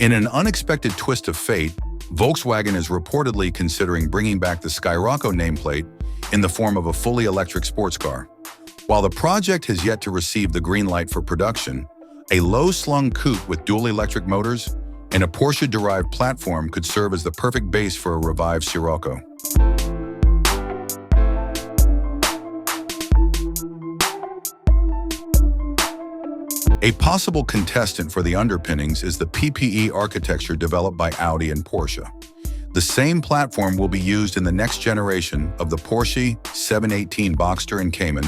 In an unexpected twist of fate, Volkswagen is reportedly considering bringing back the Scirocco nameplate in the form of a fully electric sports car. While the project has yet to receive the green light for production, a low-slung coupe with dual electric motors and a Porsche-derived platform could serve as the perfect base for a revived Scirocco. A possible contestant for the underpinnings is the PPE architecture developed by Audi and Porsche. The same platform will be used in the next generation of the Porsche 718 Boxster and Cayman,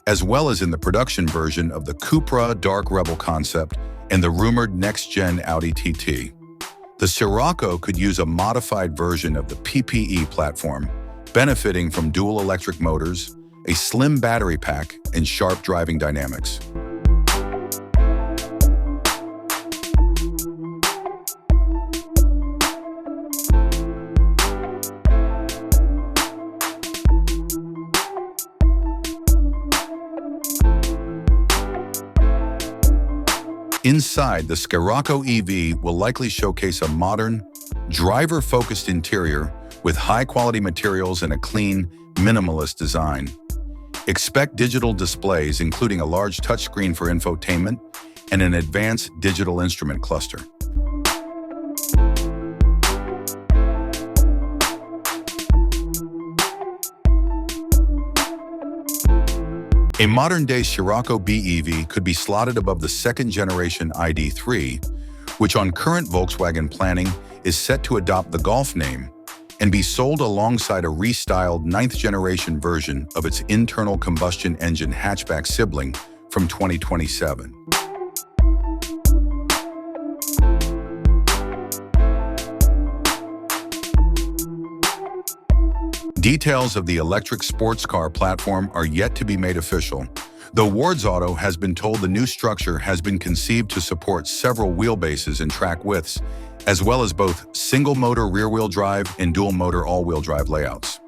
as well as in the production version of the Cupra Dark Rebel concept and the rumored next-gen Audi TT. The Scirocco could use a modified version of the PPE platform, benefiting from dual electric motors, a slim battery pack, and sharp driving dynamics. Inside, the Scirocco EV will likely showcase a modern, driver-focused interior with high-quality materials and a clean, minimalist design. Expect digital displays, including a large touchscreen for infotainment and an advanced digital instrument cluster. A modern-day Scirocco BEV could be slotted above the second-generation ID.3, which on current Volkswagen planning is set to adopt the Golf name and be sold alongside a restyled 9th-generation version of its internal combustion engine hatchback sibling from 2027. Details of the electric sports car platform are yet to be made official, though WardsAuto has been told the new structure has been conceived to support several wheelbases and track widths, as well as both single-motor rear-wheel drive and dual-motor all-wheel drive layouts.